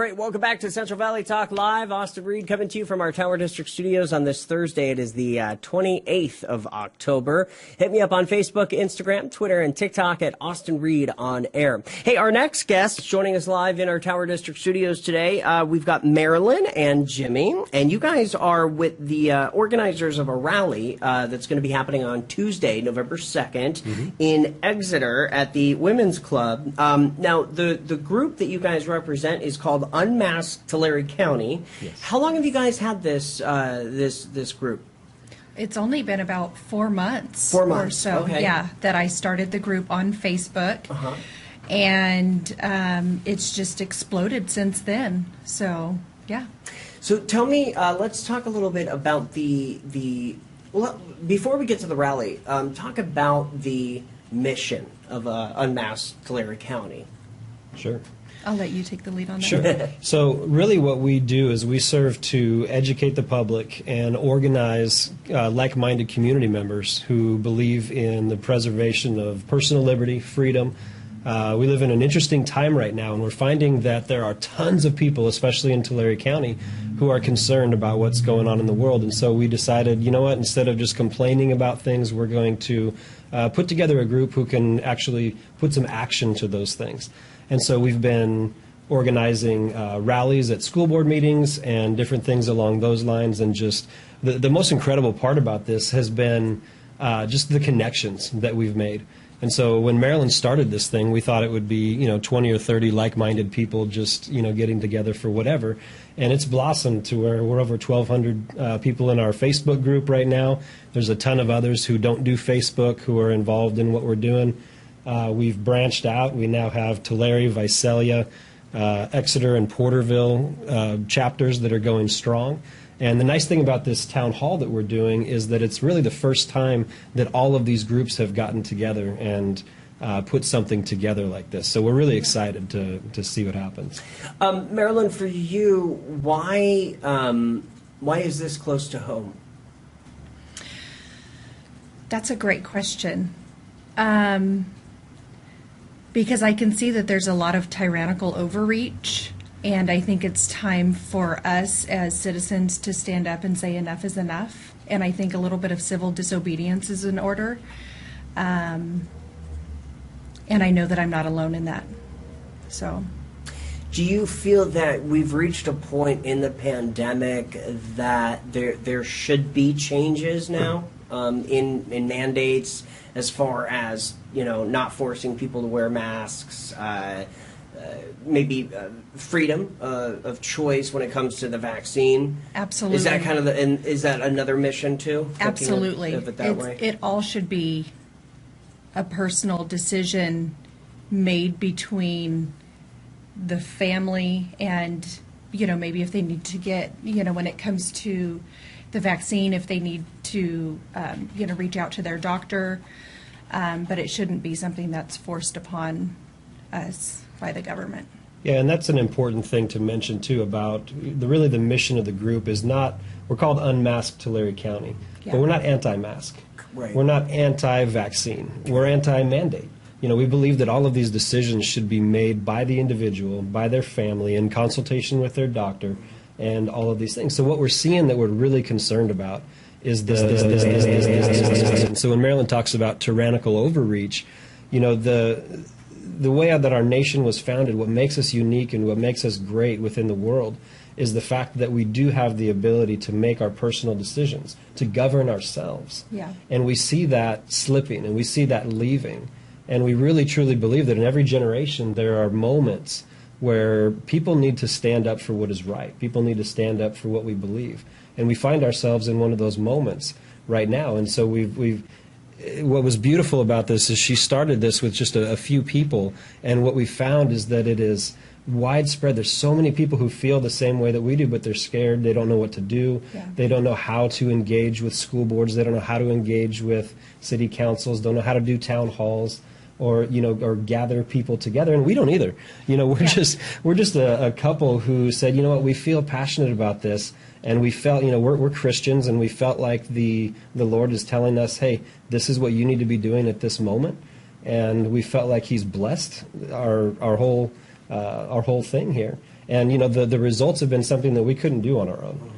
right, welcome back to Central Valley Talk Live. Austin Reed coming to you from our Tower District studios on this Thursday. It is the 28th of October. Hit me up on Facebook, Instagram, Twitter, and TikTok at Austin Reed on Air. Hey, our next guest joining us live in our Tower District studios today, we've got Marilyn and Jimmy, and you guys are with the organizers of a rally that's going to be happening on Tuesday, November 2nd, in Exeter at the Women's Club. Now, the group that you guys represent is called Unmask Tulare County. Yes. How long have you guys had this this group? It's only been about 4 months. 4 months, or so, okay. yeah, that I started the group on Facebook, and it's just exploded since then. So, yeah. So tell me, let's talk a little bit about well, before we get to the rally, talk about the mission of Unmasked Tulare County. Sure. I'll let you take the lead on that. Sure. So really what we do is we serve to educate the public and organize like-minded community members who believe in the preservation of personal liberty, freedom. We live in an interesting time right now, and we're finding that there are tons of people, especially in Tulare County, who are concerned about what's going on in the world. And so we decided, you know what, instead of just complaining about things, we're going to put together a group who can actually put some action to those things. And so we've been organizing rallies at school board meetings and different things along those lines. And just the most incredible part about this has been just the connections that we've made. And so when Marilyn started this thing, we thought it would be, 20 or 30 like-minded people just, getting together for whatever. And it's blossomed to where we're over 1,200 people in our Facebook group right now. There's a ton of others who don't do Facebook who are involved in what we're doing. We've branched out. We now have Tulare, Visalia, Exeter, and Porterville chapters that are going strong. And the nice thing about this town hall that we're doing is that it's really the first time that all of these groups have gotten together and put something together like this. So we're really excited to see what happens. Marilyn, for you, why is this close to home? That's a great question. Because I can see that there's a lot of tyrannical overreach, and I think it's time for us as citizens to stand up and say enough is enough. And I think a little bit of civil disobedience is in order. And I know that I'm not alone in that. So, do you feel that we've reached a point in the pandemic that there should be changes now in mandates, as far as not forcing people to wear masks, maybe freedom of choice when it comes to the vaccine? Absolutely. Is that kind of is that another mission too? Absolutely. Of it that way? It all should be a personal decision made between the family and maybe if they need to get when it comes to the vaccine, if they need to reach out to their doctor, but it shouldn't be something that's forced upon us by the government. Yeah, and that's an important thing to mention too about really the mission of the group is not, we're called Unmasked Tulare County, but we're not anti-mask. Right. We're not anti-vaccine. We're anti-mandate. We believe that all of these decisions should be made by the individual, by their family, in consultation with their doctor, and all of these things. So what we're seeing that we're really concerned about is so when Marilyn talks about tyrannical overreach, the way that our nation was founded, what makes us unique and what makes us great within the world is the fact that we do have the ability to make our personal decisions, to govern ourselves. Yeah. And we see that slipping and we see that leaving. And we really truly believe that in every generation there are moments where people need to stand up for what is right. People need to stand up for what we believe. And we find ourselves in one of those moments right now. And so what was beautiful about this is she started this with just a few people. And what we found is that it is widespread. There's so many people who feel the same way that we do, but they're scared. They don't know what to do. Yeah. They don't know how to engage with school boards. They don't know how to engage with city councils, don't know how to do town halls, or gather people together, and we don't either. We're just a couple who said, we feel passionate about this, and we felt, we're Christians, and we felt like the Lord is telling us, hey, this is what you need to be doing at this moment, and we felt like He's blessed our whole our whole thing here. And, the results have been something that we couldn't do on our own.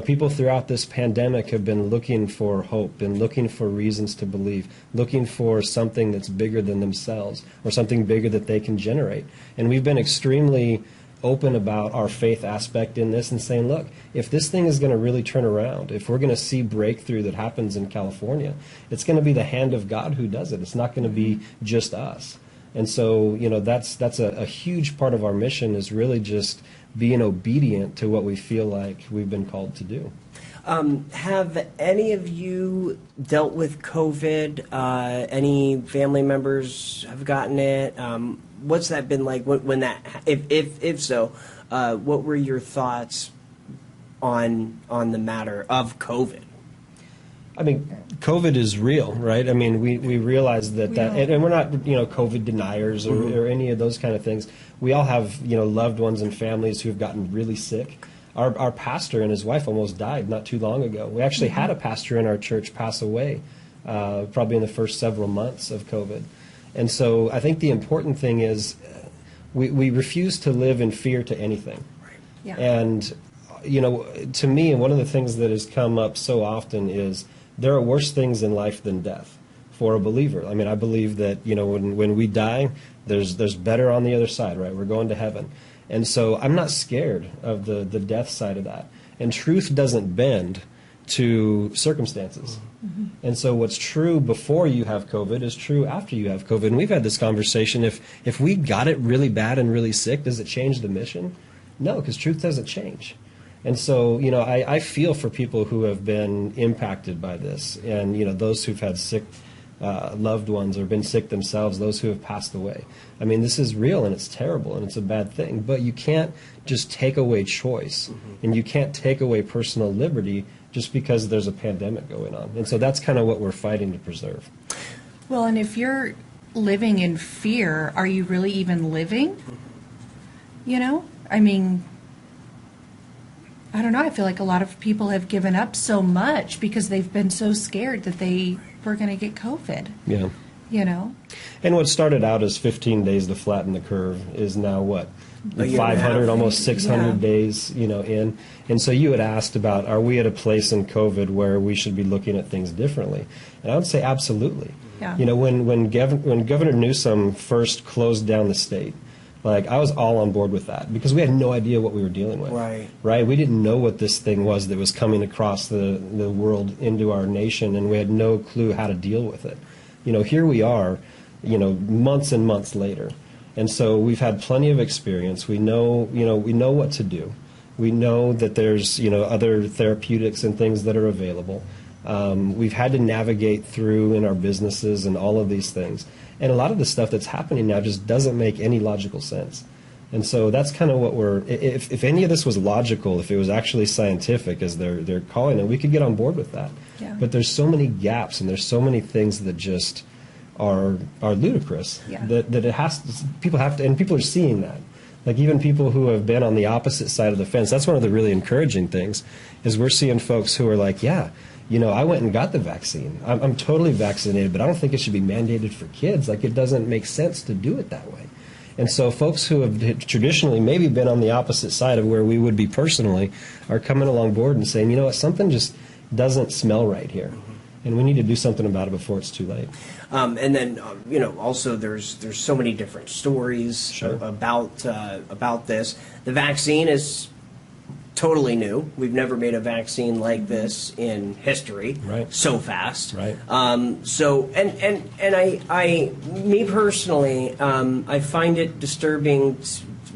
People throughout this pandemic have been looking for hope and looking for reasons to believe, looking for something that's bigger than themselves or something bigger that they can generate. And we've been extremely open about our faith aspect in this and saying, look, if this thing is going to really turn around, if we're going to see breakthrough that happens in California, it's going to be the hand of God who does it. It's not going to be just us. And so, that's a huge part of our mission, is really just being obedient to what we feel like we've been called to do. Have any of you dealt with COVID? Any family members have gotten it? What's that been like when that, if so, what were your thoughts on the matter of COVID? I mean, COVID is real, right? I mean, we realize that, and we're not, COVID deniers or any of those kind of things. We all have, loved ones and families who have gotten really sick. Our pastor and his wife almost died not too long ago. We actually had a pastor in our church pass away, probably in the first several months of COVID. And so I think the important thing is we refuse to live in fear to anything. Yeah. And, to me, one of the things that has come up so often is there are worse things in life than death for a believer. I mean, I believe that, when we die, there's better on the other side, right? We're going to heaven. And so I'm not scared of the death side of that. And truth doesn't bend to circumstances. Mm-hmm. And so what's true before you have COVID is true after you have COVID. And we've had this conversation. If we got it really bad and really sick, does it change the mission? No, because truth doesn't change. And so, I feel for people who have been impacted by this, and, those who've had sick loved ones or been sick themselves, those who have passed away. I mean, this is real, and it's terrible, and it's a bad thing. But you can't just take away choice, and you can't take away personal liberty just because there's a pandemic going on. And so that's kind of what we're fighting to preserve. Well, and if you're living in fear, are you really even living? I mean, I don't know. I feel like a lot of people have given up so much because they've been so scared that they were going to get COVID. Yeah. And what started out as 15 days to flatten the curve is now what? 500, almost 600 days, in. And so you had asked about, are we at a place in COVID where we should be looking at things differently? And I would say absolutely. Yeah. When Governor Newsom first closed down the state, I was all on board with that because we had no idea what we were dealing with. Right? We didn't know what this thing was that was coming across the world into our nation, and we had no clue how to deal with it. Here we are, months and months later. And so we've had plenty of experience. We know what to do. We know that there's, other therapeutics and things that are available. We've had to navigate through in our businesses and all of these things. And a lot of the stuff that's happening now just doesn't make any logical sense. And so that's kind of what if any of this was logical, if it was actually scientific, as they're calling it, we could get on board with that. Yeah. But there's so many gaps and there's so many things that just are ludicrous that it has to, people have to, and people are seeing that. Even people who have been on the opposite side of the fence, that's one of the really encouraging things, is we're seeing folks who are like, yeah, I went and got the vaccine. I'm totally vaccinated, but I don't think it should be mandated for kids. It doesn't make sense to do it that way. And so folks who have traditionally maybe been on the opposite side of where we would be personally are coming along board and saying, something just doesn't smell right here. And we need to do something about it before it's too late. And then, also there's so many different stories about this. The vaccine is totally new. We've never made a vaccine like this in history. So fast. So me personally, I find it disturbing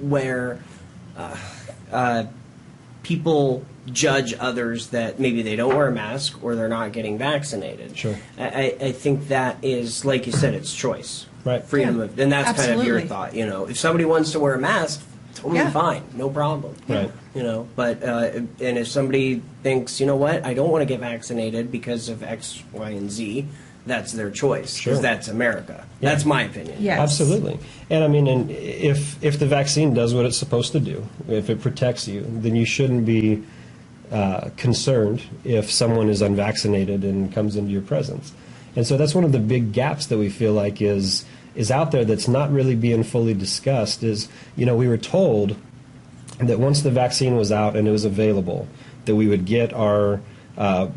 where people judge others that maybe they don't wear a mask or they're not getting vaccinated. I think that is, like you said, it's choice. Freedom of, and that's kind of your thought. If somebody wants to wear a mask, totally fine, no problem. But and if somebody thinks, what, I don't want to get vaccinated because of X, Y, and Z, that's their choice, because that's America. That's my opinion. Yes. Absolutely. And I mean, and if the vaccine does what it's supposed to do, if it protects you, then you shouldn't be concerned if someone is unvaccinated and comes into your presence. And so that's one of the big gaps that we feel like is is out there that's not really being fully discussed is, we were told that once the vaccine was out and it was available, that we would get our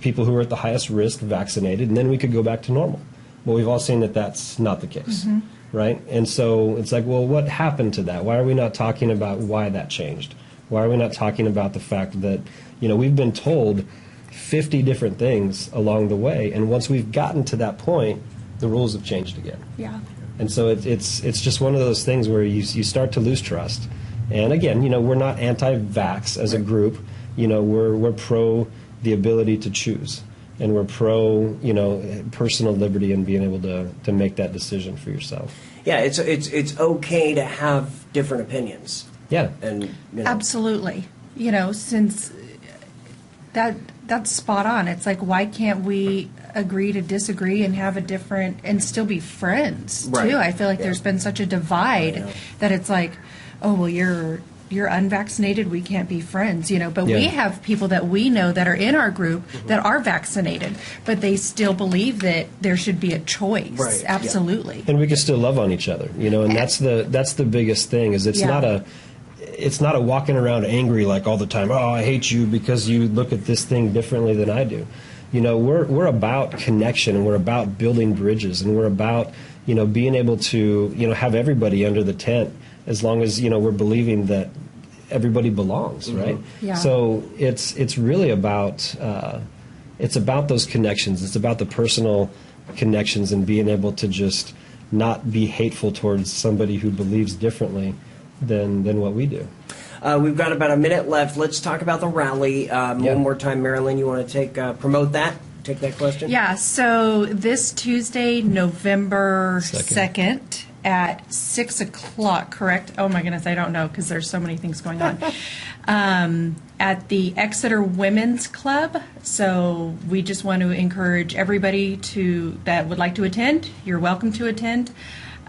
people who were at the highest risk vaccinated, and then we could go back to normal. Well, we've all seen that that's not the case, right? And so it's like, well, what happened to that? Why are we not talking about why that changed? Why are we not talking about the fact that, we've been told 50 different things along the way, and once we've gotten to that point, the rules have changed again. Yeah. And so it's just one of those things where you start to lose trust. And again, we're not anti-vax as a group. We're pro the ability to choose, and we're pro personal liberty and being able to make that decision for yourself. Yeah, it's okay to have different opinions. Yeah, and absolutely. Since that's spot on. It's like, why can't we agree to disagree and have a different and still be friends too? I feel like there's been such a divide that it's like, oh well, you're unvaccinated, we can't be friends, but we have people that we know that are in our group that are vaccinated, but they still believe that there should be a choice. Absolutely. And we can still love on each other, and that's the biggest thing is it's not a walking around angry like all the time, oh, I hate you because you look at this thing differently than I do. We're about connection, and we're about building bridges, and we're about, being able to, have everybody under the tent, as long as, we're believing that everybody belongs, right? Yeah. So it's really about, it's about those connections. It's about the personal connections and being able to just not be hateful towards somebody who believes differently than what we do. We've got about a minute left. Let's talk about the rally. One more time, Marilyn, you want to promote that? Take that question? Yeah, so this Tuesday, November 2nd at 6 o'clock, correct? Oh my goodness, I don't know because there's so many things going on. At the Exeter Women's Club. So we just want to encourage everybody that would like to attend. You're welcome to attend.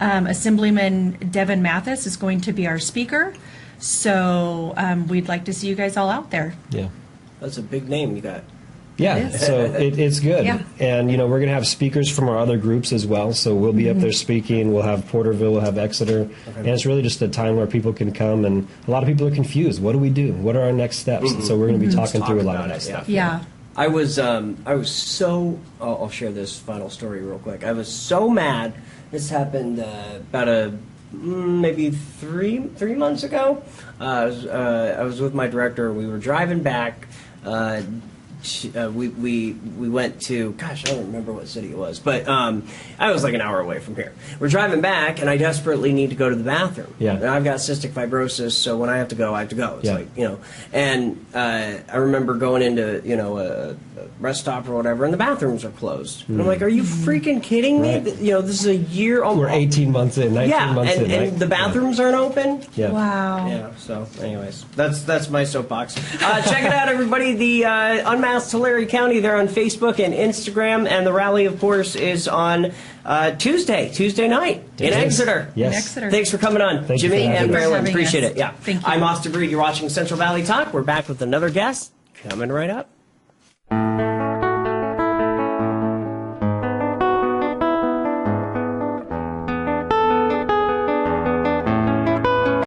Assemblyman Devin Mathis is going to be our speaker. So we'd like to see you guys all out there. Yeah. That's a big name you got. Yeah, so it's good. Yeah. And, we're going to have speakers from our other groups as well. So we'll be up there speaking. We'll have Porterville, we'll have Exeter. Okay. And it's really just a time where people can come. And a lot of people are confused. What do we do? What are our next steps? And so we're going to be talking through a lot of that stuff. Yeah. I was so, I'll share this final story real quick. I was so mad. This happened about maybe three months ago. I was with my director. We were driving back. We went to, gosh, I don't remember what city it was, but I was like an hour away from here. We're driving back, and I desperately need to go to the bathroom. Yeah. And I've got cystic fibrosis, so when I have to go, I have to go. It's like, and I remember going into, a rest stop or whatever, and the bathrooms are closed. And I'm like, are you freaking kidding me? Right. This is a year. We're 18 months in, 19 months in, right? And the bathrooms aren't open. Yeah. Wow. Yeah, so anyways, that's my soapbox. Check it out, everybody. The Unmasked Tulare County, they're on Facebook and Instagram, and the rally, of course, is on Tuesday night in Exeter. Yes. In Exeter. Thanks for coming on, Thank you Jimmy for having and us. Marilyn. Having Appreciate us. it. Yeah. Thank you. I'm Austin Breed. You're watching Central Valley Talk. We're back with another guest coming right up.